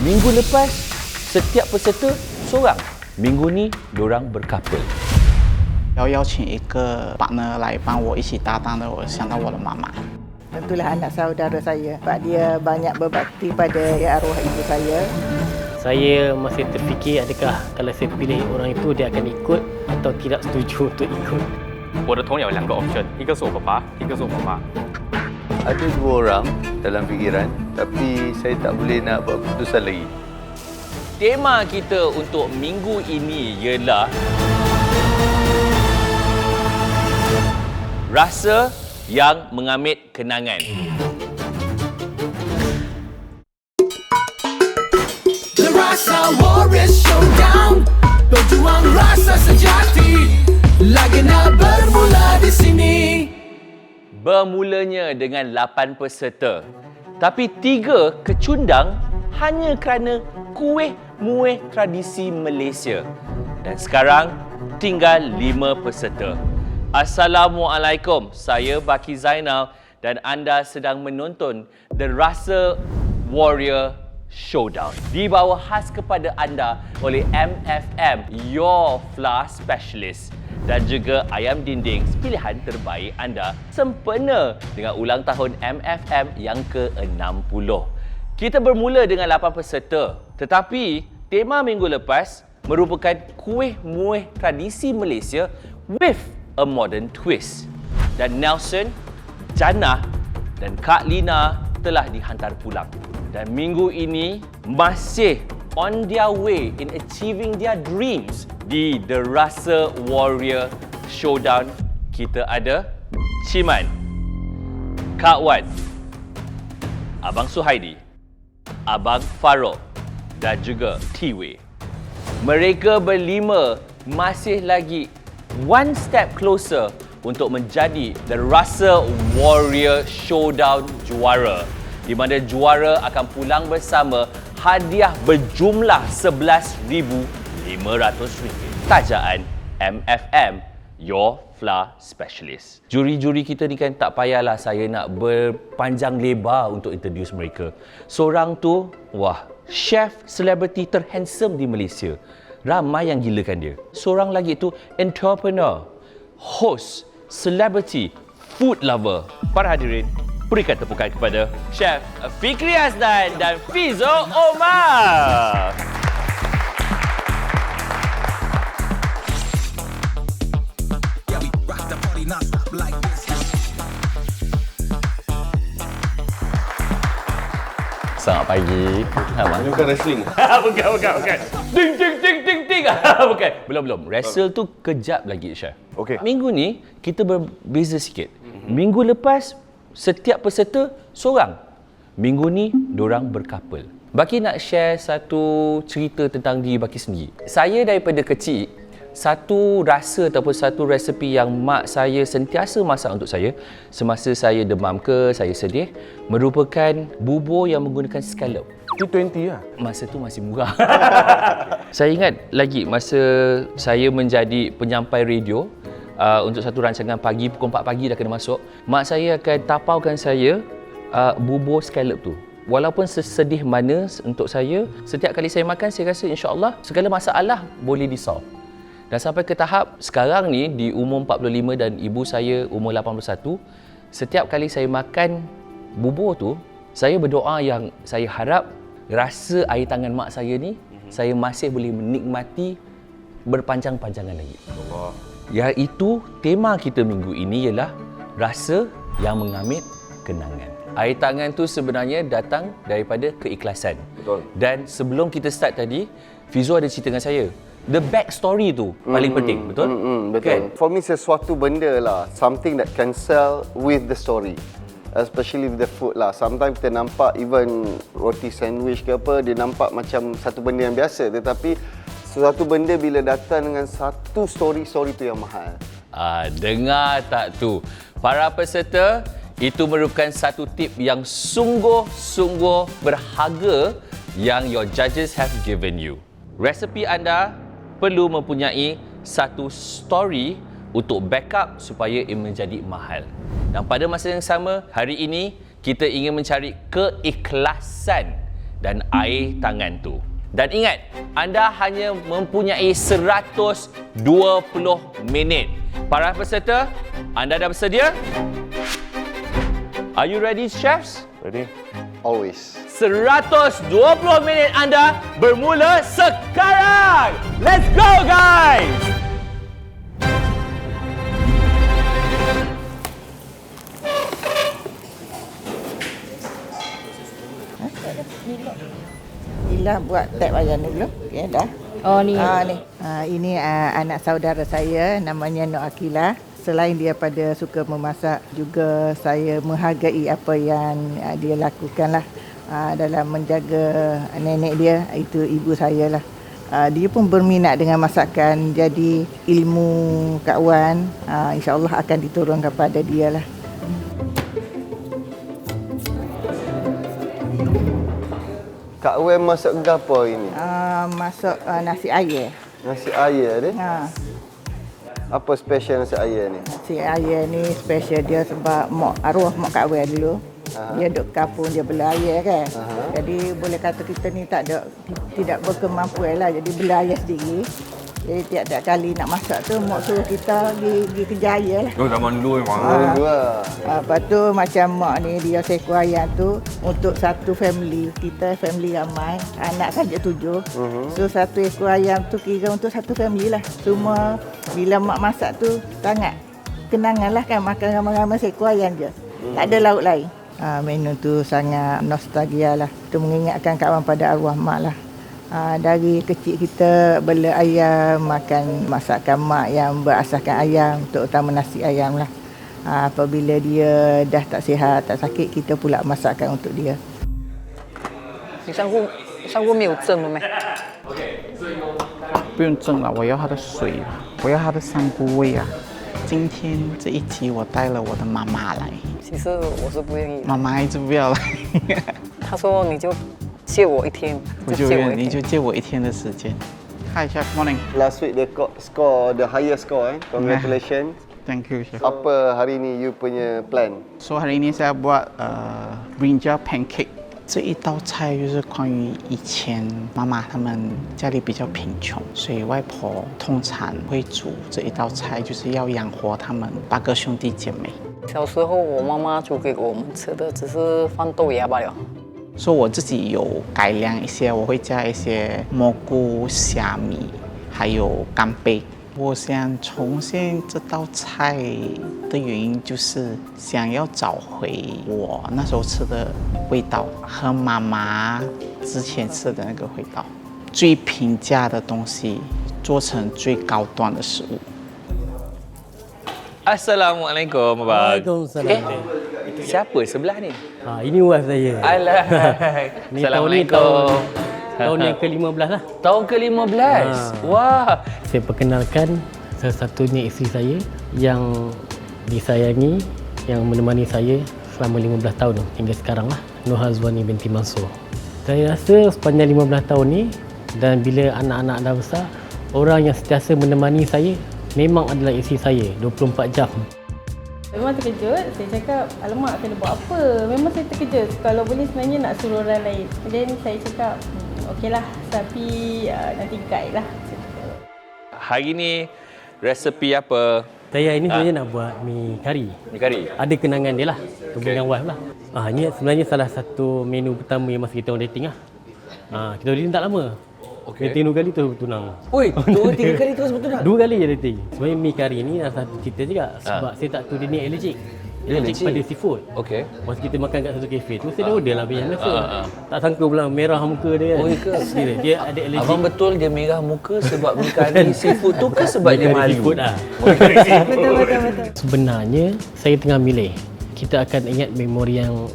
Minggu lepas, setiap peserta seorang. Minggu ni, diorang berkapal. 要邀请一个 partner 来帮我一起搭档的，我想到我的妈妈。 Tentulah anak saudara saya sebab dia banyak berbakti pada arwah ibu saya. Saya masih terfikir adakah kalau saya pilih orang itu dia akan ikut atau tidak setuju untuk ikut. 我的同样有2个 option， 一个是我爸爸，一个是我妈妈。 Ada 2 orang dalam fikiran, tapi saya tak boleh nak buat keputusan lagi. Tema kita untuk minggu ini ialah rasa yang mengamit kenangan. The Rasa Warriors Showdown, berjuang rasa sejati, laga bermula di sini. Bermulanya dengan 8 peserta, tapi 3 kecundang hanya kerana kuih muih tradisi Malaysia. Dan sekarang tinggal 5 peserta. Assalamualaikum, saya Baki Zainal dan anda sedang menonton The Rasa Warrior Showdown. Dibawa khas kepada anda oleh MFM, your flour specialist. Dan juga ayam dinding pilihan terbaik anda sempena dengan ulang tahun MFM yang ke-60. Kita bermula dengan 8 peserta, tetapi tema minggu lepas merupakan kuih muih tradisi Malaysia with a modern twist. Dan Nelson, Jannah dan Kak Lina telah dihantar pulang. Dan minggu ini masih on their way in achieving their dreams. Di The Rasa Warrior Showdown, kita ada Ciman, Kak Wan, Abang Suhaidi, Abang Farouk dan juga Tiwi. Mereka berlima masih lagi one step closer untuk menjadi The Rasa Warrior Showdown juara, di mana juara akan pulang bersama hadiah berjumlah RM11,500. Tajaan MFM, your flour specialist. Juri-juri kita ni kan tak payahlah saya nak berpanjang lebar untuk introduce mereka. Seorang tu, wah, chef selebriti terhandsome di Malaysia. Ramai yang gilakan dia. Seorang lagi tu entrepreneur, host, celebrity, food lover. Para hadirin, berikan tepukan kepada Chef Fikri Azdan dan Fizo Omar. Selamat pagi. Ini bukan wrestling. bukan. Ting ting ting ting ting. Bukan. Belum. Wrestle tu kejap lagi, Chef. Okey. Minggu ni kita berbeza sikit. Minggu lepas setiap peserta seorang. Minggu ni diorang berkapal. Baki nak share satu cerita tentang diri Baki sendiri. Saya daripada kecil, satu rasa ataupun satu resepi yang mak saya sentiasa masak untuk saya semasa saya demam ke, saya sedih, merupakan bubur yang menggunakan scallop. T20 lah. Masa tu masih murah. Saya ingat lagi masa saya menjadi penyampai radio untuk satu rancangan pagi, pukul 4 pagi dah kena masuk. Mak saya akan tapaukan saya bubur scallop tu. Walaupun sesedih mana untuk saya, setiap kali saya makan, saya rasa insya-Allah segala masalah boleh di-solve. Dan sampai ke tahap sekarang ni di umur 45 dan ibu saya umur 81, setiap kali saya makan bubur tu, saya berdoa yang saya harap rasa air tangan mak saya ni saya masih boleh menikmati berpanjang-panjangan lagi. Allah. Iaitu tema kita minggu ini ialah rasa yang mengamit kenangan. Air tangan tu sebenarnya datang daripada keikhlasan. Betul. Dan sebelum kita start tadi, Fizo ada cerita dengan saya. The back story tu paling penting, betul? Betul. Kan? For me sesuatu benda lah, something that can sell with the story. Especially with the food lah. Sometimes kita nampak even roti sandwich ke apa, dia nampak macam satu benda yang biasa, tetapi sesuatu benda bila datang dengan satu story tu yang mahal. Dengar tak tu? Para peserta, itu merupakan satu tip yang sungguh-sungguh berharga yang your judges have given you. Resepi anda perlu mempunyai satu story untuk backup supaya ia menjadi mahal. Dan pada masa yang sama, hari ini kita ingin mencari keikhlasan dan air tangan tu. Dan ingat, anda hanya mempunyai 120 minit. Para peserta, anda dah bersedia? Are you ready, chefs? Ready? Always. 120 minit anda bermula sekarang. Let's go, guys! Ila buat tap ayam ni dulu. Okey, dah. Oh ni. Ni. Ini anak saudara saya, namanya Nur Akilah. Selain dia pada suka memasak, juga saya menghargai apa yang dia lakukanlah dalam menjaga nenek dia, itu ibu saya lah. Dia pun berminat dengan masakan, jadi ilmu Kak Wan insya-Allah akan diturunkan kepada dia lah. Kak Wen masak gapo hari ni? Masak nasi air. Nasi air dia. Apa special nasi air ni? Nasi air ni special dia sebab arwah mak Kak Wen dulu. Dia duduk kampung, dia bela air kan. Jadi boleh kata kita ni tidak berkemampuan lah, jadi bela air sendiri. Jadi tiap-tiap kali nak masak tu mak suruh kita pergi kerja air lah. Oh, zaman dulu memang. Lepas tu macam mak ni dia seekor ayam tu untuk satu family. Kita family ramai, anak saja 7. So satu ekor ayam tu kira untuk satu family lah. Semua bila mak masak tu sangat kenangan lah kan, makan ramai-ramai seekor ayam je. Tak ada lauk lain. Menu tu sangat nostalgia lah. Itu mengingatkan kawan pada arwah mak lah. Dari kecil kita bela ayam, makan masakan mak yang berasaskan ayam, terutama nasi ayam lah. Apabila dia dah tak sihat, tak sakit, kita pula masakkan untuk dia. 你上过没有蒸的没？不用蒸了，我要它的水，我要它的香菇味啊。今天这一集我带了我的妈妈来，其实我是不愿意。妈妈一直不要来，她说你就借我一天，我就愿你就借我一天的时间。Hi Chef, morning. Last week dia score the highest score Congratulations. Thank you Chef. Apa hari ni you punya plan? So hari ini saya buat brinjal pancake。这一道菜就是关于以前妈妈他们家里比较贫穷，所以外婆通常会煮这一道菜，就是要养活他们8个兄弟姐妹。小时候我妈妈煮给我们吃的只是放豆芽罢了。所以我自己有改良一些，我会加一些蘑菇、虾米，还有干贝。我想重现这道菜的原因，就是想要找回我那时候吃的味道，和妈妈之前吃的那个味道。最平价的东西做成最高端的食物。Assalamualaikum, Abang. Waalaikumsalam. Siapa sebelah ni? Ini wife saya. Alah. Ni tahun yang ke-15 lah. Tahun ke-15? Wah. Saya perkenalkan salah satunya isteri saya yang disayangi, yang menemani saya selama 15 tahun hingga sekarang lah. Nur Hazwani binti Mansur. Saya rasa sepanjang 15 tahun ni dan bila anak-anak dah besar, orang yang sentiasa menemani saya memang adalah isteri saya 24 jam. Memang terkejut, saya cakap, alamak kena buat apa? Memang saya terkejut, kalau boleh sebenarnya nak suruh orang lain. Dan saya cakap, okeylah, tapi nanti guide lah. Hari ni resepi apa? Saya ini sebenarnya nak buat mi kari. Mi kari? Ada kenangan dia lah, dengan wife lah. Ini sebenarnya salah satu menu pertama yang masa kita orang dating lah. Kita orang dating tak lama. Dating 2 kali tu tunang. Oi, 2-3 kali terus bertunang? 2 kali je dating. Sebenarnya mi kari ni ada satu cerita juga. Sebab saya tak tahu dia ni allergic. Allergic pada seafood. Okey. Masa kita makan kat satu kafe tu, saya dah order lah biasa. Tak sangka pula merah muka dia kan. Oh, ke? Dia ada allergic. Abang betul dia merah muka sebab mi kari seafood tu ke sebab dia malu? Seafood lah. Betul. Sebenarnya, saya tengah milih. Kita akan ingat memori yang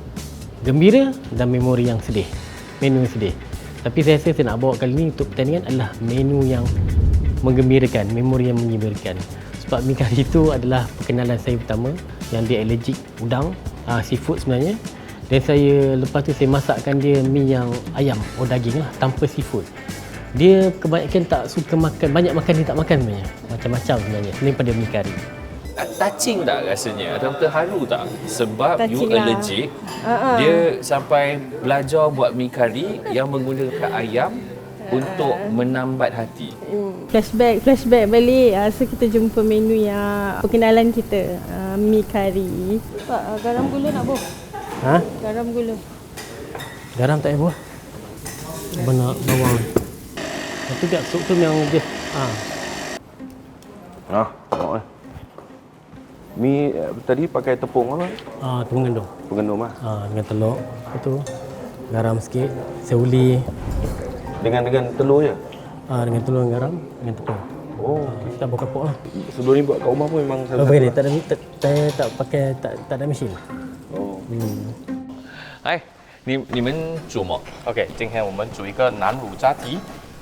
gembira dan memori yang sedih. Menu yang sedih. Tapi saya rasa saya nak bawa kali ni untuk pertandingan adalah menu yang menggembirakan, memori yang menggembirakan. Sebab mi kari itu adalah perkenalan saya pertama yang dia allergic udang, seafood sebenarnya. Dan lepas tu saya masakkan dia mi yang ayam, daging lah, tanpa seafood. Dia kebanyakan tak suka makan, banyak makan dia tak makan sebenarnya. Macam-macam sebenarnya, selain pada mi kari. touching tak rasanya atau terharu tak sebab you Touching lah. allergic dia sampai belajar buat mi kari yang menggunakan ayam untuk menambat hati. Flashback balik. So kita jumpa menu yang perkenalan kita. Mi kari. Pak, garam gula nak boh? Ha? Garam gula. Garam tak payah buah. Banyak bawang. Lepas tu tak sup tu yang dia Tengok Mi tadi pakai tepung apa? tepung gandum. Tepung gandum lah. Dengan telur. Lepas tu garam sikit, seuli. Dengan telur je? Dengan telur dan garam, dengan tepung. Oh, Kita buat kapok lah. sebelum ni buat kat rumah pun memang Begini, saya tak pakai, tak ada mesin. Oh. 哎，你们煮吗？ OK，今天我们煮一个南乳炸鸡。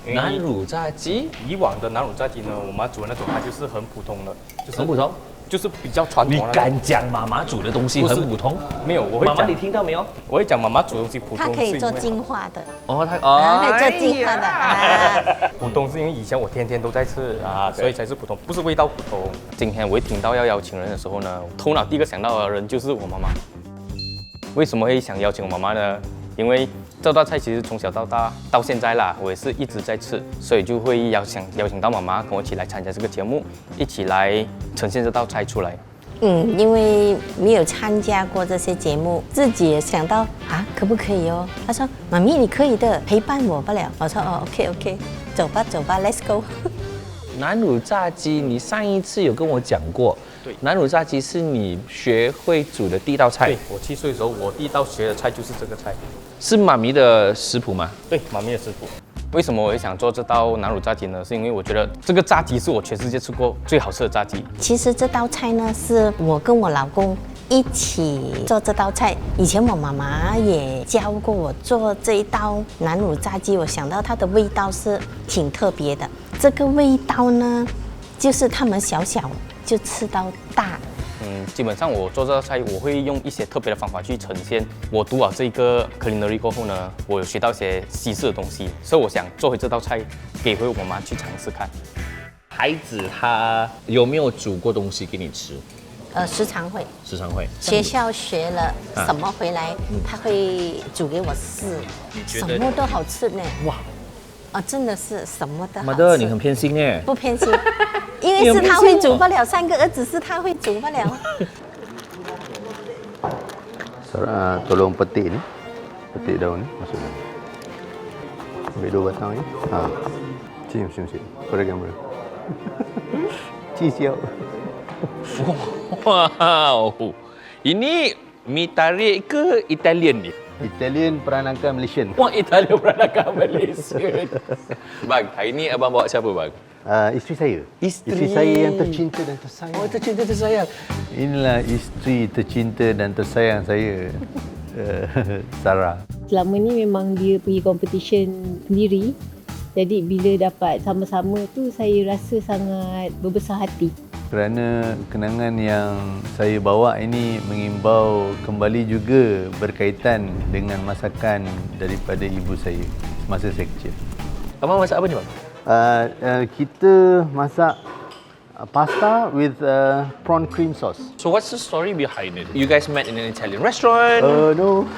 因为南乳炸鸡以往的南乳炸鸡呢，我妈煮的那种，它就是很普通的，就是很普通，就是比较传你统的。敢讲妈妈煮的东西很普通？没有，我会妈妈，讲你，听到没有？我会讲妈妈煮的东西普通。它可以做是因为净化的，哦，他可以做净化的普通是因为以前我天天都在吃所以才是普通，不是味道普通。今天我一听到要邀请人的时候呢，头脑第一个想到的人就是我妈妈。为什么会想邀请我妈妈呢？因为这道菜其实从小到大到现在啦，我也是一直在吃，所以就会邀请到妈妈跟我一起来参加这个节目，一起来呈现这道菜出来。因为没有参加过这些节目，自己也想到可不可以哦？他说：“妈咪，你可以的，陪伴我不了。”我说：“OK， 走吧，Let's go。”南乳炸鸡，你上一次有跟我讲过，对，南乳炸鸡是你学会煮的第一道菜。对，我7岁的时候，我第一道学的菜就是这个菜。是妈咪的食谱吗？对，妈咪的食谱。为什么我会想做这道南乳炸鸡呢？是因为我觉得这个炸鸡是我全世界吃过最好吃的炸鸡。其实这道菜呢，是我跟我老公一起做这道菜。以前我妈妈也教过我做这一道南乳炸鸡，我想到它的味道是挺特别的。这个味道呢，就是他们小小就吃到大。基本上我做这道菜，我会用一些特别的方法去呈现。我读了这个 culinary 过后呢，我有学到一些西式的东西，所以我想做回这道菜，给回我妈去尝试看。孩子他有没有煮过东西给你吃？时常会。时常会。学校学了什么回来，他会煮给我试，什么都好吃呢。哇！真的是什么都好吃。妈的，你很偏心哎。不偏心，因为是他会煮不了，3个儿子是他会煮不了。Tolong petik ni. Petik daun ni masuk dalam. Ambil 2 batang ni. Cium. Pada gambar. Cium. Wow. Ini mi tarik ke Italian ni? Italian peranakan Malaysian. Wah, Italian peranakan Malaysia. Bang, hari ni abang bawa siapa bang? Isteri saya. Isteri saya yang tercinta dan tersayang. Oh, tercinta tersayang. Inilah isteri tercinta dan tersayang saya. Sarah. Selama ni memang dia pergi competition sendiri. Jadi bila dapat sama-sama tu saya rasa sangat berbesar hati. Kerana kenangan yang saya bawa ini mengimbau kembali juga berkaitan dengan masakan daripada ibu saya semasa saya kecil. Abang masak apa ni bang? Kita masak pasta with prawn cream sauce. So what's the story behind it? You guys met in an Italian restaurant? No.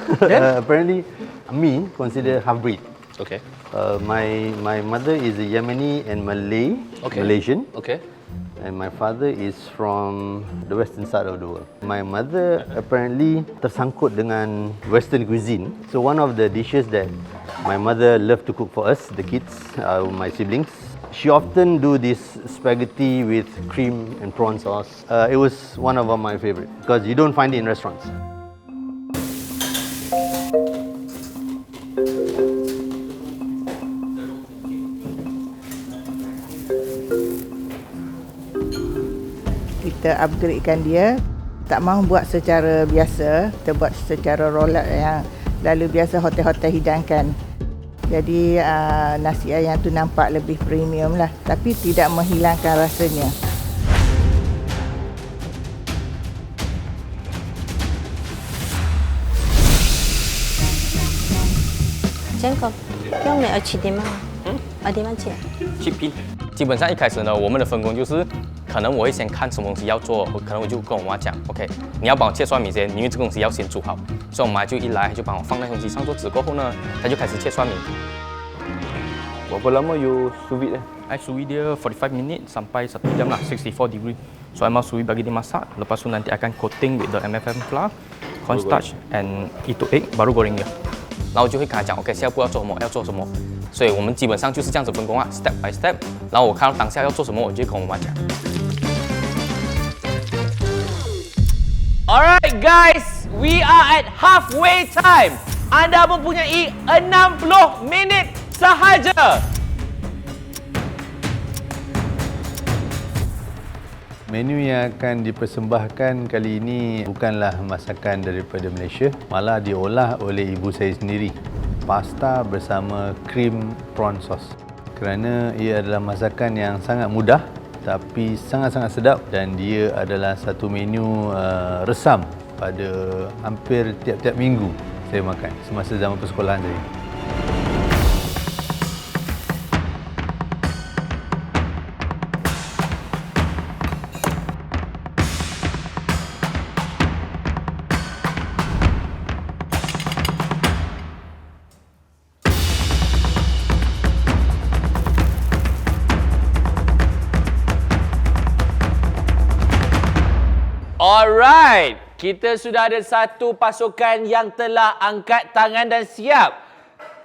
Apparently, me considered half-breed. Okay. My mother is a Yemeni and Malaysian. Okay. And my father is from the western side of the world. My mother apparently tersangkut dengan western cuisine. So one of the dishes that my mother loved to cook for us, the kids, my siblings, she often do this spaghetti with cream and prawn sauce. It was one of my favorite because you don't find it in restaurants. Kita upgradekan dia, tak mahu buat secara biasa, kita buat secara roll-up yang lalu biasa hotel-hotel hidangkan. Jadi nasi ayam tu nampak lebih premium lah, tapi tidak menghilangkan rasanya. Jengkol，用你去点吗？点吗去？去拼。基本上一开始呢，我们的分工就是可能我会先看什么东西要做，可能我就跟我妈讲 ，OK， 你要帮我切蒜米先，因为这个东西要先煮好。所以我妈就一来就帮我放那东西上桌子过后呢，她就开始切蒜米。Berapa lama you sous vide? I sous vide dia 45 minit sampai 1 jam lah, 64 degree. So I mau sous vide bagi dia masak, lepas tu nanti akan coating with the MFM flour, cornstarch and itu egg, baru goreng dia. 然后我就会跟他讲 ，OK， 下一步要做什么，要做什么。所以我们基本上就是这样子分工啊 ，step by step。然后我看到当下要做什么，我就跟我妈讲。Alright guys, we are at halfway time. Anda mempunyai 60 minit sahaja. Menu yang akan dipersembahkan kali ini bukanlah masakan daripada Malaysia, malah diolah oleh ibu saya sendiri. Pasta bersama krim prawn sauce. Kerana ia adalah masakan yang sangat mudah tapi sangat-sangat sedap dan dia adalah satu menu resam pada hampir tiap-tiap minggu saya makan semasa zaman persekolahan saya. Alright, kita sudah ada satu pasukan yang telah angkat tangan dan siap.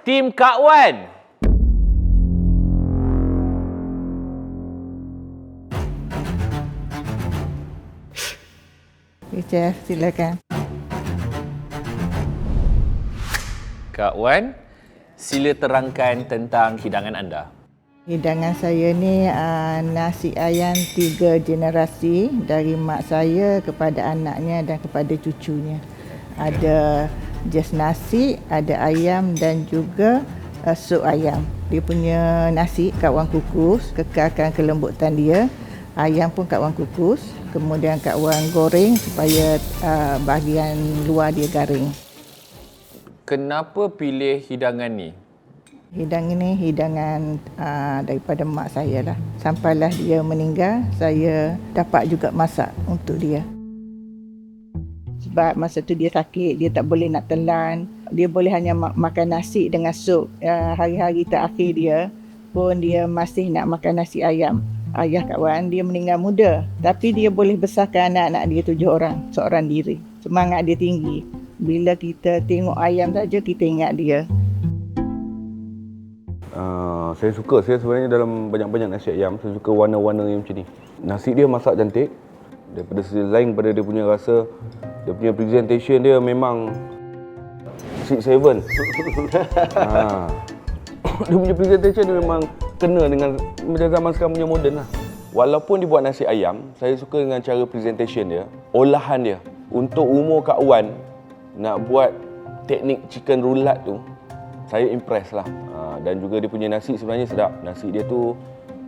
Tim Kak Wan. Chef, silakan. Kak Wan, sila terangkan tentang hidangan anda. Hidangan saya ni nasi ayam 3 generasi dari mak saya kepada anaknya dan kepada cucunya. Ada just nasi, ada ayam dan juga sup ayam. Dia punya nasi Kak Wan kukus, kekalkan kelembutan dia. Ayam pun Kak Wan kukus, kemudian Kak Wan goreng supaya bahagian luar dia garing. Kenapa pilih hidangan ni? Hidangan ini hidangan daripada mak saya lah. Sampailah dia meninggal, saya dapat juga masak untuk dia. Sebab masa tu dia sakit, dia tak boleh nak telan. Dia boleh hanya makan nasi dengan sup. Hari-hari terakhir dia pun dia masih nak makan nasi ayam. Ayah Kak Wan, dia meninggal muda. Tapi dia boleh besarkan anak-anak dia 7 orang, seorang diri. Semangat dia tinggi. Bila kita tengok ayam saja, kita ingat dia. Saya sebenarnya dalam banyak-banyak nasi ayam, saya suka warna-warna yang macam ni. Nasi dia masak cantik. Daripada selain pada dia punya rasa, dia punya presentation dia memang 6-7. Dia punya presentation dia memang kena dengan macam zaman sekarang punya moden lah. Walaupun dia buat nasi ayam, saya suka dengan cara presentation dia, olahan dia. Untuk umur Kak Wan nak buat teknik chicken roulat tu, saya impress lah. Dan juga dia punya nasi sebenarnya sedap. Nasi dia tu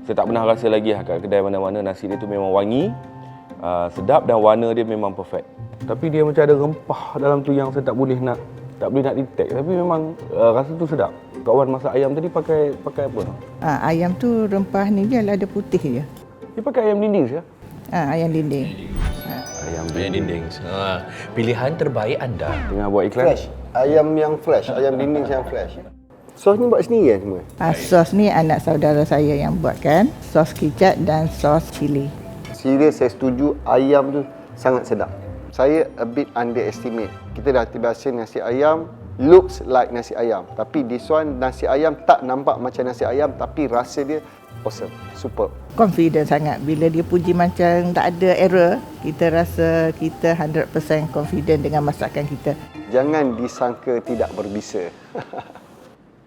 saya tak pernah rasa lagi lah kat kedai mana-mana. Nasi dia tu memang wangi, sedap dan warna dia memang perfect. Tapi dia macam ada rempah dalam tu yang saya tak boleh nak detect. Tapi memang rasa tu sedap. Kak Wan masak ayam tadi pakai apa? Ayam tu rempah ni dia ada putih je. Dia pakai ayam dinding ke? Ayam dinding. Ayam dinding. Pilihan terbaik anda. Tengah buat iklan. Fresh. Ayam yang fresh, ayam dinding yang fresh. Sos ni buat sendiri kan semua? Sos ni anak saudara saya yang buatkan. Sos kicap dan sos cili. Serius saya setuju, ayam tu sangat sedap. Saya a bit underestimate. Kita dah terbiasa nasi ayam looks like nasi ayam. Tapi this one nasi ayam tak nampak macam nasi ayam tapi rasa dia awesome, super. Confident sangat. Bila dia puji macam tak ada error, kita rasa kita 100% confident dengan masakan kita. Jangan disangka tidak berbisa.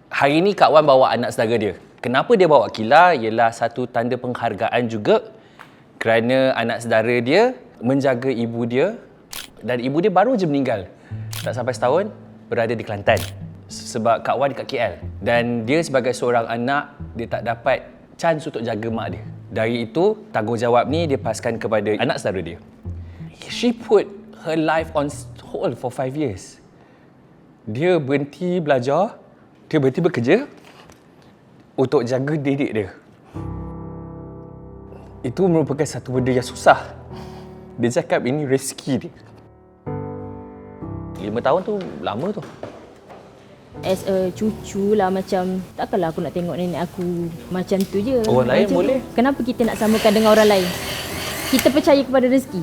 Hari ini Kak Wan bawa anak saudara dia. Kenapa dia bawa Kila? Ialah satu tanda penghargaan juga kerana anak saudara dia menjaga ibu dia dan ibu dia baru je meninggal. Tak sampai setahun berada di Kelantan. Sebab Kak Wan dekat KL. Dan dia sebagai seorang anak, dia tak dapat chance untuk jaga mak dia. Dari itu, tanggungjawab ni dia paskan kepada anak saudara dia. She put her life on hold for 5 years. Dia berhenti belajar, dia berhenti bekerja untuk jaga didik dia. Itu merupakan satu benda yang susah. Dia cakap ini rezeki dia. 5 tahun tu lama tu. As a cucu lah, macam takkanlah aku nak tengok nenek aku macam tu je. Orang lain macam boleh. Tu. Kenapa kita nak samakan dengan orang lain? Kita percaya kepada rezeki.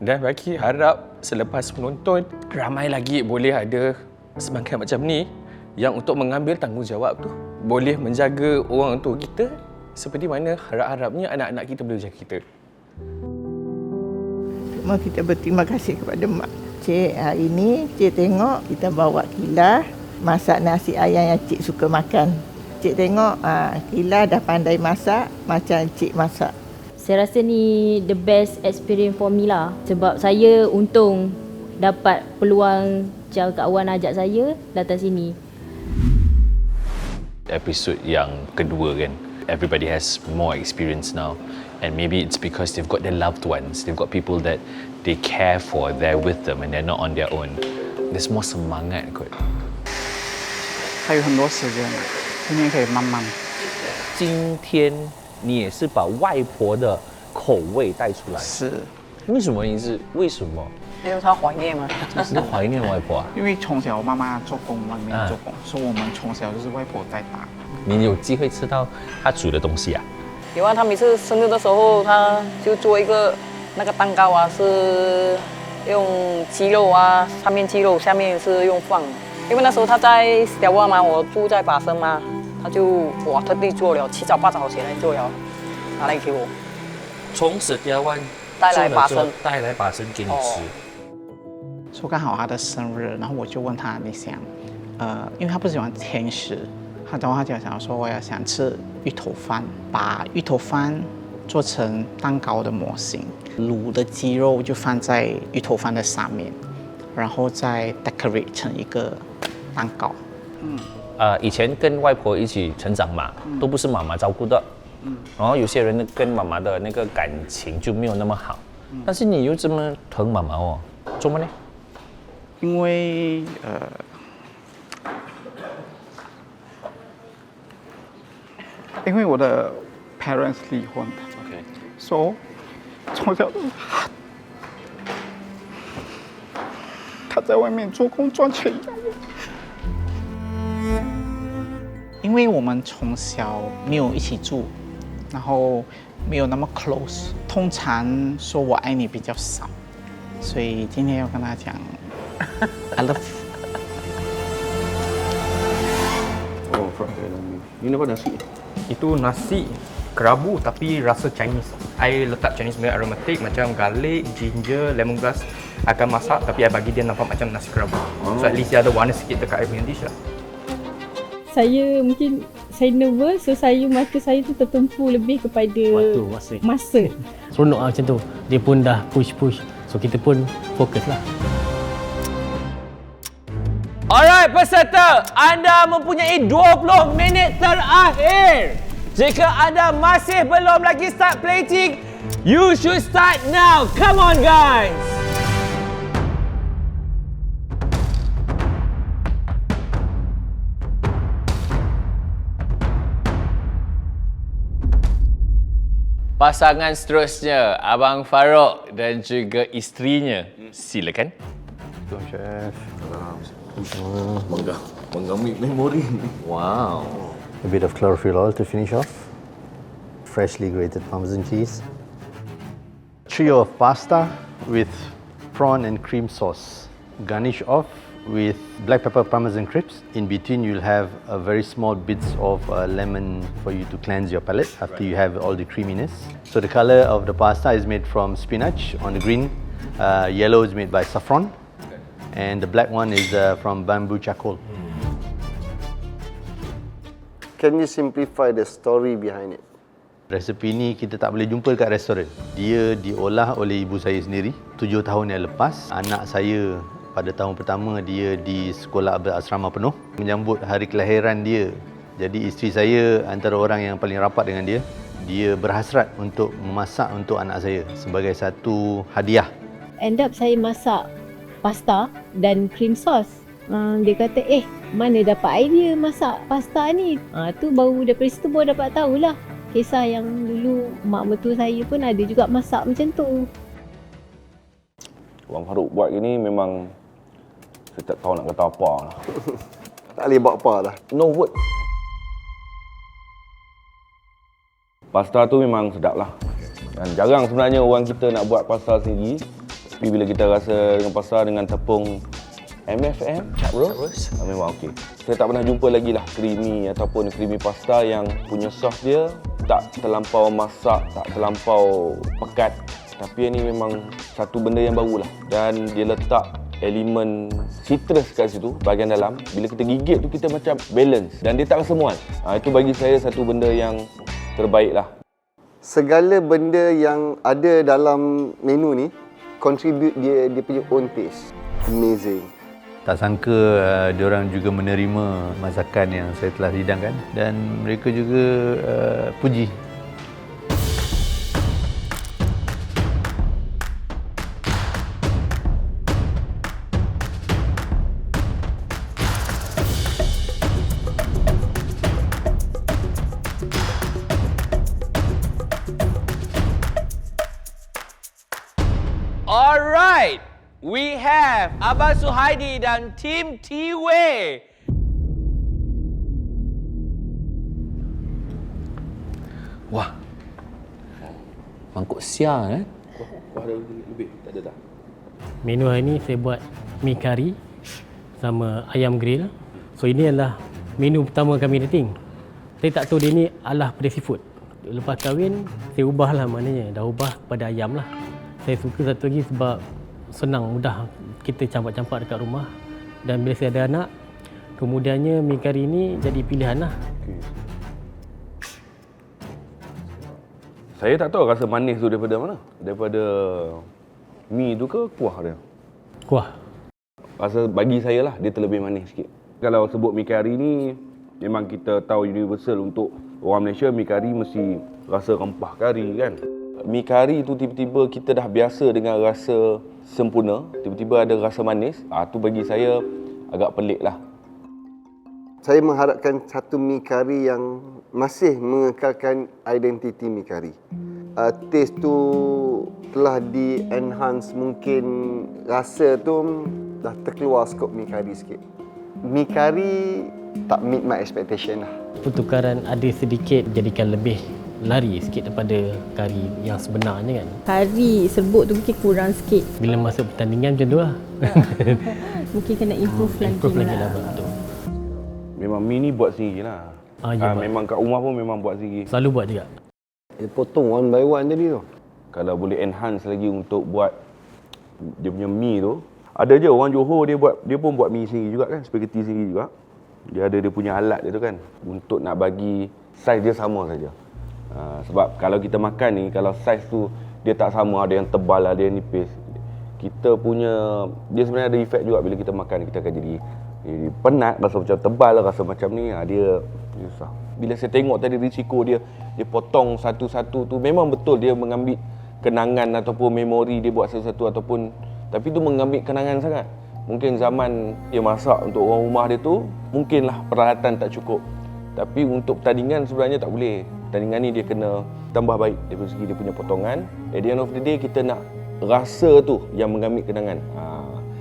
Dan bagi harap selepas menonton, ramai lagi boleh ada semangat macam ni yang untuk mengambil tanggungjawab tu boleh menjaga orang tua kita seperti mana harap-harapnya anak-anak kita boleh jaga kita. Cuma kita berterima kasih kepada mak. Cik, hari ini Cik tengok kita bawa Kila masak nasi ayam yang Cik suka makan. Cik tengok Kila dah pandai masak macam Cik masak. Saya rasa ni the best experience for me lah. Sebab saya untung dapat peluang Jal Kak Wan ajak saya datang sini. Episod yang kedua kan, everybody has more experience now, and maybe it's because they've got their loved ones, they've got people that they care for, they're with them and they're not on their own. There's more semangat kot. 还有很多时间，今天可以慢慢。今天你也是把外婆的口味带出来，是。为什么？你是为什么？因为他怀念嘛。你怀念外婆啊？因为从小妈妈做工，外面做工，所以我们从小就是外婆带大。你有机会吃到她煮的东西啊？有啊，他每次生日的时候，他就做一个那个蛋糕啊，是用鸡肉啊，上面鸡肉，下面是用饭。因为那时候他在小旺嘛，我住在巴生嘛，他就特地做了，七早八早起来做了，拿来给我。从石雕湾带来巴生，带来巴生给你吃。说刚好他的生日，然后我就问他你想，因为他不喜欢甜食，他就想说我要想吃芋头饭，把芋头饭做成蛋糕的模型，卤的鸡肉就放在芋头饭的上面，然后再 decorate 成一个蛋糕。以前跟外婆一起成长嘛，都不是妈妈照顾的。然后有些人跟妈妈的那个感情就没有那么好，但是你又这么疼妈妈哦，怎么呢？因为因为我的 parents 离婚，OK， 所以从小他在外面做工赚钱养我。因为我们从小没有一起住，然后没有那么 close， 通常说我爱你比较少，所以今天要跟他讲 I love you。 Oh, ini apa nasi? Itu nasi kerabu tapi rasa Chinese. I letak Chinese punya aromatik macam garlic, ginger, lemongrass. Akan masak tapi I bagi dia nampak macam nasi kerabu. So at least dia ada warna sikit dekat I punya dish lah. Saya nervous, so mata saya tu tertumpu lebih kepada masa. Seronok lah macam tu. Dia pun dah push. So kita pun fokus lah. Alright peserta, anda mempunyai 20 minit terakhir. Jika anda masih belum lagi start plating, you should start now. Come on guys. Pasangan seterusnya, Abang Farouk dan juga isterinya. Silakan. Tuan Chef. Mengambil memori. Wow. A bit of chlorophyll oil to finish off. Freshly grated Parmesan cheese. Trio of pasta with prawn and cream sauce. Garnish off with black pepper Parmesan crisps. In between you'll have a very small bits of lemon for you to cleanse your palate after you have all the creaminess. So the color of the pasta is made from spinach on the green. Yellow is made by saffron. And the black one is from bamboo charcoal. Can you simplify the story behind it? Resepi ni kita tak boleh jumpa dekat restoran. Dia diolah oleh ibu saya sendiri. 7 tahun yang lepas, anak saya pada tahun pertama dia di sekolah berasrama penuh menyambut hari kelahiran dia. Jadi isteri saya antara orang yang paling rapat dengan dia. Dia berhasrat untuk memasak untuk anak saya sebagai satu hadiah. End up saya masak pasta dan cream sauce. Dia kata, mana dapat idea masak pasta ni? Tu baru daripada situ baru dapat tahulah. Kisah yang dulu mak mertua saya pun ada juga masak macam tu. Abang Farouk buat gini memang saya tak tahu nak kata apa lah. Tak boleh buat apa lah. No word. Pasta tu memang sedap lah. Dan jarang sebenarnya orang kita nak buat pasta sendiri. Tapi bila kita rasa dengan pasta dengan tepung MFM, Chuck Roast, memang okey. Saya tak pernah jumpa lagi lah creamy ataupun creamy pasta yang punya sauce dia tak terlampau masak, tak terlampau pekat. Tapi ini memang satu benda yang baru lah. Dan dia letak elemen citrus kat situ, bahagian dalam. Bila kita gigit tu kita macam balance dan dia tak rasa mual. Itu bagi saya satu benda yang terbaik lah. Segala benda yang ada dalam menu ni contribute dia punya own taste. Amazing. Tak sangka diorang juga menerima masakan yang saya telah hidangkan dan mereka juga puji. Alright, we have Abang Suhaidi dan tim T-Way. Wah, mangkuk siang Kuah ada lebih, tak ada dah. Menu hari ni saya buat mi kari sama ayam grill. So ini adalah menu pertama kami dating. Saya tak tahu dia ni ala pada seafood. Lepas kahwin, saya ubahlah maknanya. Dah ubah kepada ayam lah. Saya suka satu lagi sebab senang, mudah kita campak-campak dekat rumah. Dan bila saya ada anak, kemudiannya mi kari ni jadi pilihan lah. Okay. Saya tak tahu rasa manis tu daripada mana. Daripada mi tu ke kuah dia? Kuah. Rasa bagi saya lah, dia terlebih manis sikit. Kalau sebut mi kari ni, memang kita tahu universal untuk orang Malaysia, mi kari mesti rasa rempah kari kan. Mi kari tu tiba-tiba kita dah biasa dengan rasa sempurna, tiba-tiba ada rasa manis. Tu bagi saya agak pelik lah. Saya mengharapkan satu mi kari yang masih mengekalkan identiti mi kari. Taste tu telah di-enhance, mungkin rasa tu dah terkeluar skop mi kari sikit. Mi kari tak meet my expectation lah. Pertukaran ada sedikit jadikan lebih lari sikit daripada kari yang sebenarnya kan. Kari serbuk tu mungkin kurang sikit. Bila masuk pertandingan macam tu lah. Mungkin kena improve lagi lah. Betul. Memang mi ni buat sendiri lah. Memang kat rumah pun memang buat sendiri. Selalu buat juga. Dia potong one by one tadi tu. Kalau boleh enhance lagi untuk buat dia punya mi tu. Ada je orang Johor dia pun buat mi sendiri juga kan, spaghetti sendiri juga. Dia ada dia punya alat dia tu kan untuk nak bagi saiz dia sama saja. Sebab kalau kita makan ni, kalau saiz tu dia tak sama, ada yang tebal, ada yang nipis. Kita punya dia sebenarnya ada efek juga bila kita makan, kita akan jadi penat, rasa macam tebal, rasa macam ni, dia susah. Bila saya tengok tadi risiko dia potong satu-satu tu, memang betul dia mengambil kenangan ataupun memori dia buat sesuatu ataupun, tapi tu mengambil kenangan sangat. Mungkin zaman dia masak untuk orang rumah dia tu, mungkinlah peralatan tak cukup. Tapi untuk pertandingan sebenarnya tak boleh. Pertandingan ni dia kena tambah baik dari segi dia punya potongan. At the end of the day, kita nak rasa tu yang mengambil kenangan.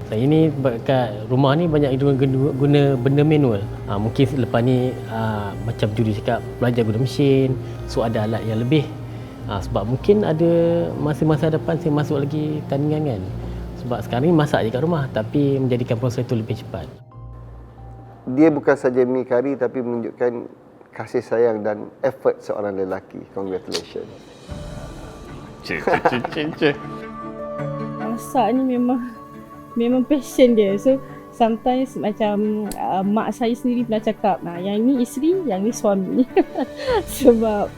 Saya ni kat rumah ni banyak guna benda manual. Mungkin lepas ni macam Judy cakap, belajar guna mesin, so ada alat yang lebih. Sebab mungkin ada masa-masa depan saya masuk lagi tandingan kan. Sebab sekarang ni masak je kat rumah, tapi menjadikan proses itu lebih cepat. Dia bukan saja mi kari tapi menunjukkan kasih sayang dan effort seorang lelaki. Congratulations. Masak ni memang passion dia. So sometimes macam mak saya sendiri pernah cakap, yang ni isteri, yang ni suami. Sebab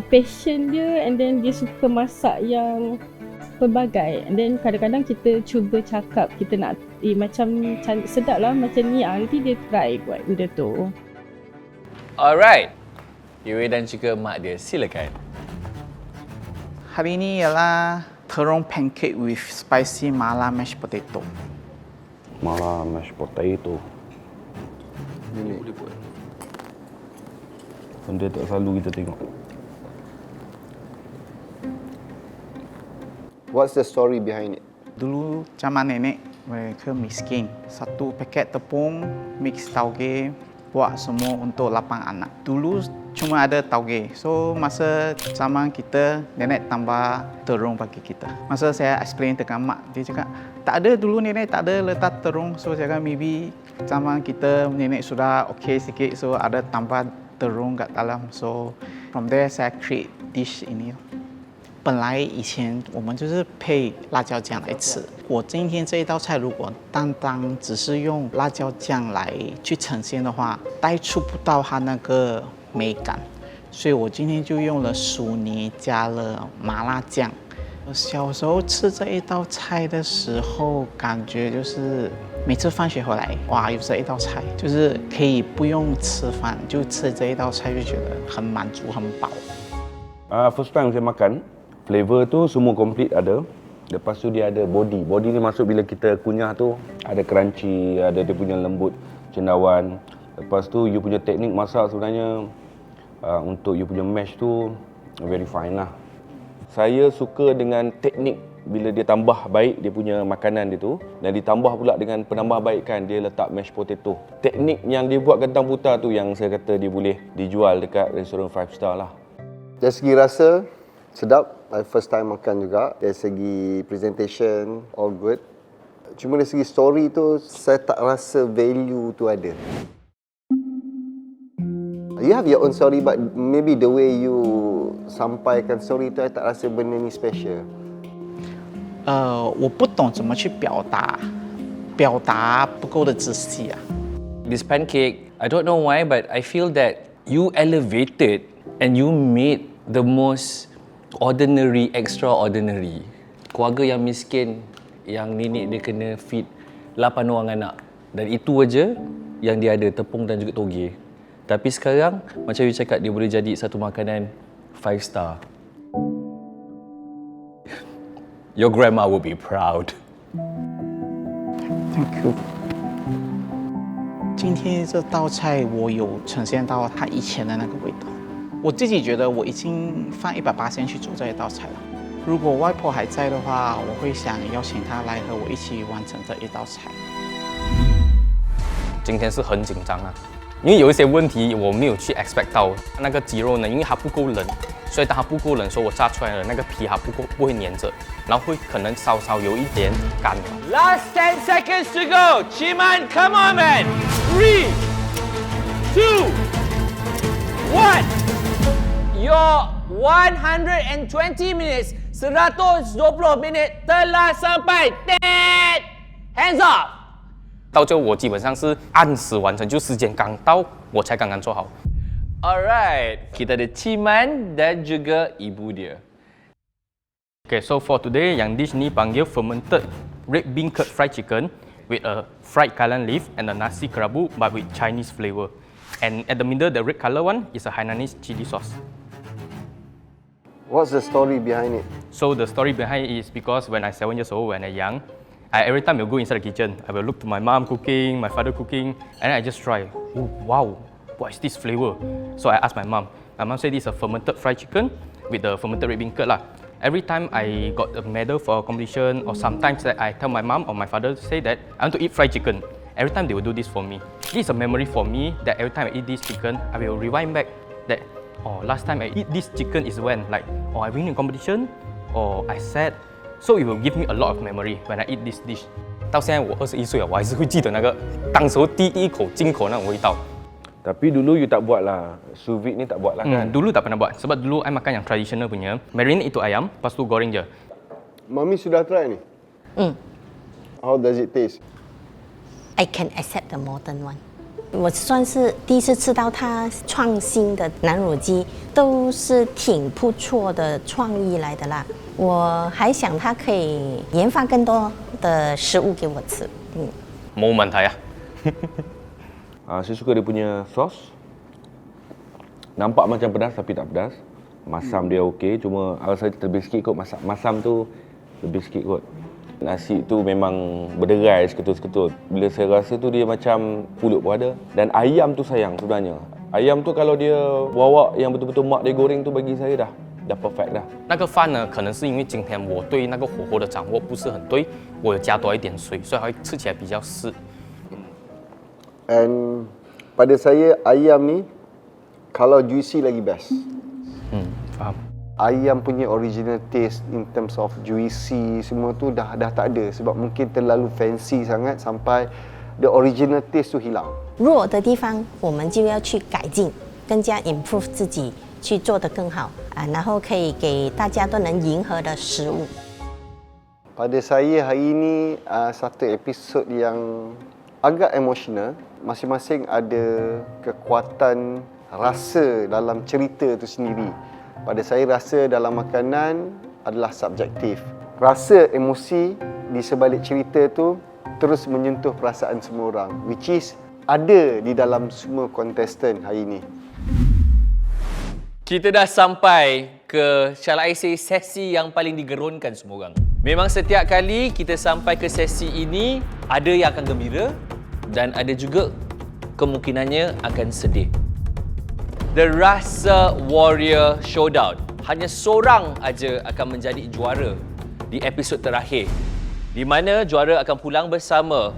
passion dia, and then dia suka masak yang pelbagai. And then kadang-kadang kita cuba cakap, kita nak macam sedap lah macam ni, nanti dia try buat benda tu. Alright, Yue dan juga mak dia, silakan. Hari ini ialah terong pancake with spicy mala mashed potato. Mala mashed potato. Ini boleh buat. Benda tak selalu kita tengok. What's the story behind it? Dulu zaman nenek mereka miskin. Satu paket tepung mix tauge buat semua untuk 8 anak. Dulu cuma ada tauge. So masa zaman kita nenek tambah terung bagi kita. Masa saya explain dengan mak, dia cakap tak ada dulu nenek tak ada letak terung. So saya cakap maybe zaman kita nenek sudah okay sikit, so ada tambah terung kat dalam. So from there saya create dish ini. 本来以前我们就是配辣椒酱来吃。我今天这一道菜如果单单只是用辣椒酱来去呈现的话，带出不到它那个美感，所以我今天就用了薯泥加了麻辣酱。我小时候吃这一道菜的时候，感觉就是每次放学回来，哇，有这一道菜，就是可以不用吃饭就吃这一道菜，就觉得很满足、很饱。First time saya makan, flavor tu semua complete ada. Lepas tu dia ada body. Body ni masuk bila kita kunyah tu ada crunchy, ada dia punya lembut cendawan. Lepas tu you punya teknik masak sebenarnya untuk you punya mash tu very fine lah. Saya suka dengan teknik bila dia tambah baik dia punya makanan dia tu dan ditambah pula dengan penambah baikkan dia letak mashed potato. Teknik yang dia buat kentang putar tu yang saya kata dia boleh dijual dekat restoran 5 star lah. Dari segi rasa, sedap. I first time makan juga. Dari segi presentation, all good. Cuma dari segi story tu, saya tak rasa value tu ada. You have your own story, but maybe the way you sampaikan story tu, I tak rasa benda ni special. 我不懂怎么去表达不够的仔细啊。 This pancake, I don't know why, but I feel that you elevated and you made the most ordinary extraordinary. Keluarga yang miskin, yang nenek dia kena feed 8 orang anak. Dan itu aja yang dia ada, tepung dan juga toge. Tapi sekarang, macam you cakap, dia boleh jadi satu makanan 5 star. Your grandma will be proud. Thank you. 今天这道菜我有呈现到它以前的那个味道。我自己觉得我已经放180%去做这一道菜了。如果外婆还在的话，我会想邀请她来和我一起完成这一道菜。今天是很紧张啊，因为有一些问题我没有去 expect 到。那个鸡肉呢，因为它不够冷，所以当它不够冷的时候，我炸出来的那个皮它不会粘着，然后会可能稍稍有一点干了。 Last 10 seconds to go. Chiman, come on, man. 3, 2, 1. Your 120 minutes, 120 minit telah sampai. Dead. Hands up. 到最后我基本上是按时完成，就时间刚到我才刚刚做好。 Alright, kita ada Chiman dan juga ibu dia. Okay, so for today, yang dish ni panggil fermented red bean curd fried chicken with a fried kailan leaf and a nasi kerabu but with Chinese flavour. And at the middle, the red colour one is a Hainanese chili sauce. What's the story behind it? So the story behind it is because when I 7 years old, when I young, every time I go inside the kitchen, I will look to my mom cooking, my father cooking, and then I just try. Oh, wow, what is this flavour? So I asked my mom. My mom said this is a fermented fried chicken with the fermented red bean curd lah. Every time I got a medal for a competition, or sometimes that I tell my mom or my father say that I want to eat fried chicken. Every time they will do this for me. This is a memory for me that every time I eat this chicken, I will rewind back that last time I eat this chicken is when like I win in competition or I sad. So it will give me a lot of memory when I eat this dish. 到现在我21岁了，我还是会记得那个当时候第一口进口那种味道。 Tapi dulu you tak buat lah, sous vide ni tak buat lah kan? Dulu tak pernah buat, sebab dulu I makan yang traditional punya. Marinate itu ayam, lepas tu goreng je. Mami sudah try ni? How does it taste? I can accept the modern one. 我算是第一次吃到它创新的南乳鸡，都是挺不错的创意来的啦。我还想它可以研发更多的食物给我吃。冇問題啊。Saya suka dia punya sos. Nampak macam pedas tapi tak pedas. Masam dia okey, cuma rasa lebih sikit kot masam tu lebih sikit kot. Nasi tu memang berderai seketut-seketut. Bila saya rasa tu dia macam pulut pun ada. Dan ayam tu sayang sebenarnya. Ayam tu kalau dia bawa yang betul-betul mak dia goreng tu bagi saya dah dah perfect dah. 那个饭呢，可能是因为今天我对那个火候的掌握不是很对，我有加多一点水，所以它会吃起来比较湿。 And pada saya ayam ni kalau juicy lagi best. Faham. Ayam punya original taste in terms of juicy semua tu dah tak ada sebab mungkin terlalu fancy sangat sampai the original taste tu hilang. 弱的地方我们就要去改进，更加 improve 自己，去做得更好啊，然后可以给大家都能迎合的食物。 Pada saya hari ini satu episod yang agak emosional. Masing-masing ada kekuatan rasa dalam cerita tu sendiri. Pada saya rasa dalam makanan adalah subjektif. Rasa emosi di sebalik cerita tu terus menyentuh perasaan semua orang, which is ada di dalam semua kontestan hari ini. Kita dah sampai ke, shall I say, sesi yang paling digerunkan semua orang. Memang setiap kali kita sampai ke sesi ini, ada yang akan gembira dan ada juga kemungkinannya akan sedih. The Rasa Warrior Showdown. Hanya seorang aja akan menjadi juara di episod terakhir, di mana juara akan pulang bersama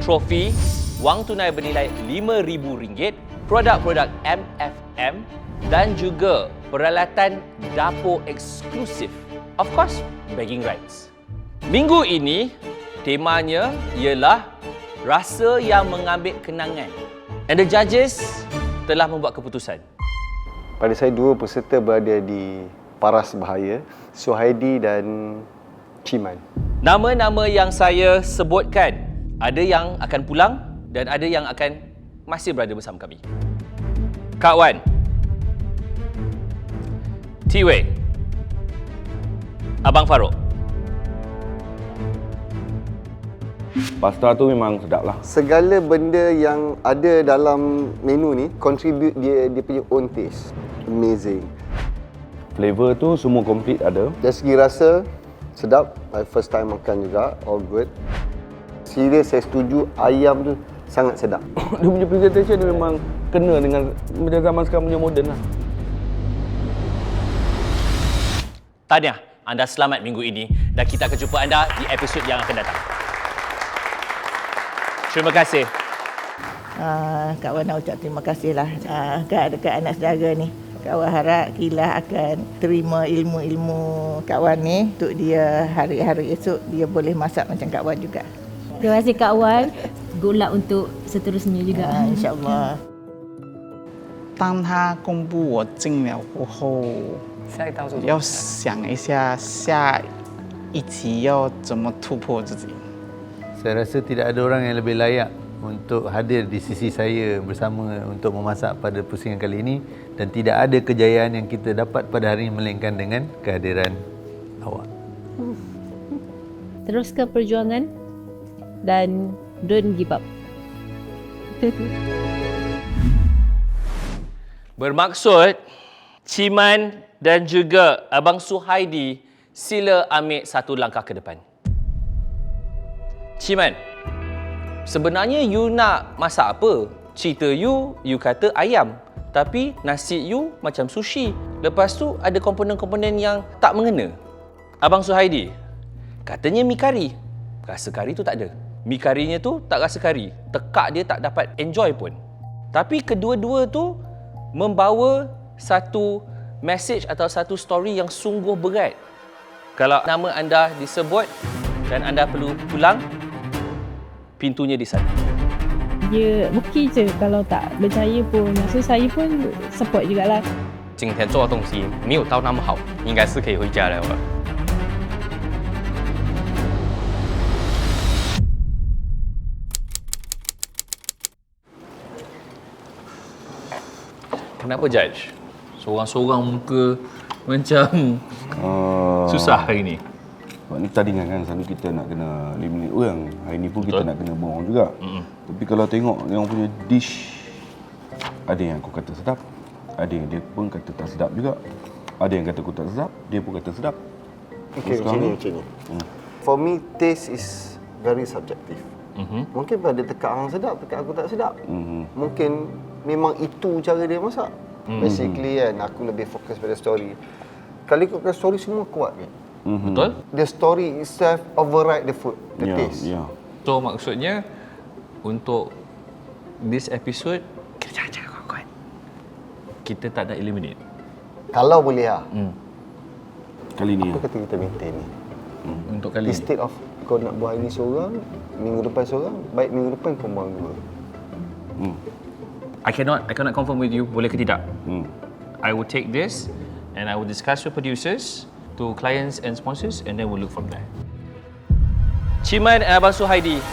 trofi, wang tunai bernilai RM5,000, produk-produk MFM dan juga peralatan dapur eksklusif. Of course, bragging rights. Minggu ini, temanya ialah rasa yang mengambil kenangan. And the judges telah membuat keputusan. Pada saya dua peserta berada di paras bahaya, Suhaidi dan Ciman. Nama-nama yang saya sebutkan, ada yang akan pulang dan ada yang akan masih berada bersama kami. Kak Wan, T-Way, Abang Farouk. Pasta tu memang sedap lah. Segala benda yang ada dalam menu ni contribute dia punya own taste. Amazing. Flavor tu semua complete ada. Dari segi rasa sedap. My first time makan juga, all good. Serius saya setuju, ayam tu sangat sedap. Dia punya presentation dia memang kena dengan macam zaman sekarang punya moden lah. Tahniah, anda selamat minggu ini dan kita akan jumpa anda di episod yang akan datang. Terima kasih. Kak Wan nak ucap terima kasihlah dekat anak saudara ni. Kak Wan harap Kilah akan terima ilmu-ilmu Kak Wan ni untuk dia hari-hari esok dia boleh masak macam Kak Wan juga. Terima kasih Kak Wan. Good luck untuk seterusnya juga. InsyaAllah. 当他公布我进了过后，下一道是要想一下下一集要怎么突破自己。 Saya rasa tidak ada orang yang lebih layak untuk hadir di sisi saya bersama untuk memasak pada pusingan kali ini dan tidak ada kejayaan yang kita dapat pada hari ini melainkan dengan kehadiran awak. Terus ke perjuangan dan don't give up. Bermaksud, Ciman dan juga Abang Suhaidi sila ambil satu langkah ke depan. Ciman, sebenarnya you nak masak apa? Cerita you kata ayam. Tapi nasi you macam sushi. Lepas tu ada komponen-komponen yang tak mengena. Abang Suhaidi, katanya mi kari. Rasa kari tu tak ada. Mi karinya tu tak rasa kari. Tekak dia tak dapat enjoy pun. Tapi kedua-dua tu membawa satu message atau satu story yang sungguh berat. Kalau nama anda disebut dan anda perlu pulang, pintunya di sana. Dia okey je kalau tak percaya pun. Maksud saya pun support jugalah. 今天做的东西没有到那么好，应该是可以回家了。 Kenapa judge? Seorang-seorang muka macam susah hari ni. Sebab ni tandingan kan, selalu kita nak kena eliminate orang. Hari ni pun kita nak kena buang juga. Tapi kalau tengok yang punya dish, ada yang aku kata sedap, ada yang dia pun kata tak sedap juga. Ada yang kata aku tak sedap, dia pun kata sedap. Okay, macam ni. For me, taste is very subjective. Mungkin pada tekak orang sedap, tekak aku tak sedap. Mungkin memang itu cara dia masak. Basically kan, aku lebih fokus pada story. Kalau ikutkan story semua kuat kan. Betul? The story itself override the food, the taste. So maksudnya untuk this episode kita cakap kuat-kuat. Kita tak nak eliminate. Kalau boleh lah. Kali ni apa kata kita maintain ni? Untuk kali instead of kau nak buat hari ni seorang, minggu depan seorang, baik minggu depan kau buang dua. I cannot confirm with you boleh ke tidak. I will take this and I will discuss with producers, to clients and sponsors, and then we'll look from there. Ciman and Abang Suhaidi.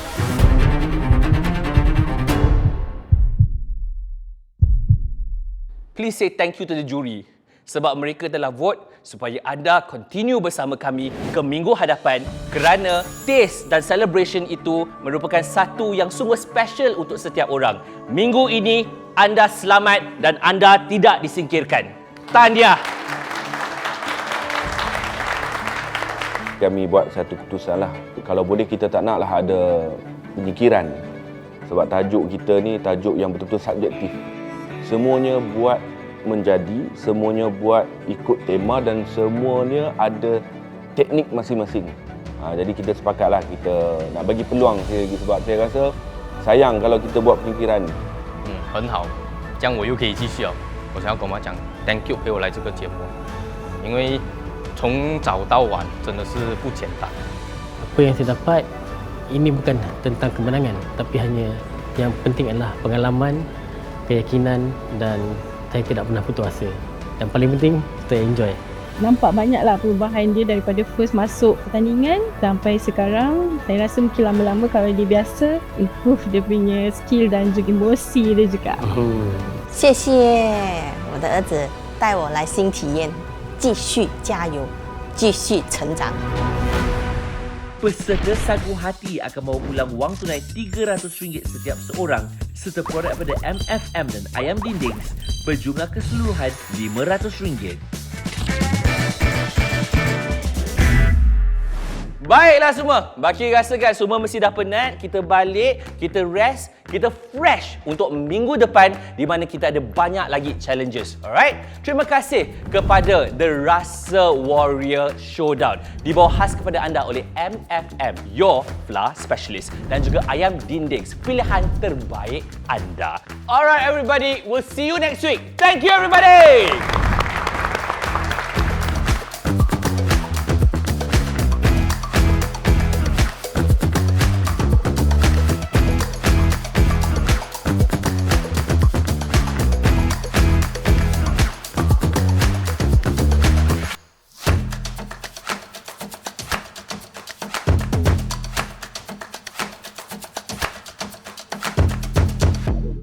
Please say thank you to the jury sebab mereka telah vote supaya anda continue bersama kami ke minggu hadapan kerana taste dan celebration itu merupakan satu yang sungguh special untuk setiap orang. Minggu ini anda selamat dan anda tidak disingkirkan. Tahniah. Kami buat satu keputusan lah. Kalau boleh kita tak naklah ada penyikiran. Sebab tajuk kita ni tajuk yang betul-betul subjektif. Semuanya buat menjadi, semuanya buat ikut tema dan semuanya ada teknik masing-masing. Jadi kita sepakatlah kita nak bagi peluang sekali lagi sebab saya rasa sayang kalau kita buat penyikiran ni. 很好，这样我又可以继续了。我想要跟我妈讲 ，Thank you 陪我来这个节目，因为从早到晚真的是不简单。 Apa yang saya dapat ini bukan tentang kemenangan, tapi hanya yang penting adalah pengalaman, keyakinan dan saya tidak pernah putus asa. Dan paling penting, saya enjoy. Nampak banyaklah perubahan dia daripada first masuk pertandingan sampai sekarang. Saya rasa mungkin lama-lama kalau dia biasa, improve dia punya skill dan juga emosi dia juga. 谢谢我的儿子带我来新体验，继续加油，继续成长。 Peserta Sagu Hati akan bawa pulang wang tunai RM300 setiap seorang serta produk daripada MFM dan Ayam Dindings berjumlah keseluruhan RM500. Baiklah semua, Baki rasakan semua mesti dah penat. Kita balik, kita rest, kita fresh untuk minggu depan di mana kita ada banyak lagi challenges. Alright? Terima kasih kepada The Rasa Warrior Showdown. Dibawa khas kepada anda oleh MFM, your flour specialist, dan juga Ayam Dindings, pilihan terbaik anda. Alright everybody, we'll see you next week. Thank you everybody!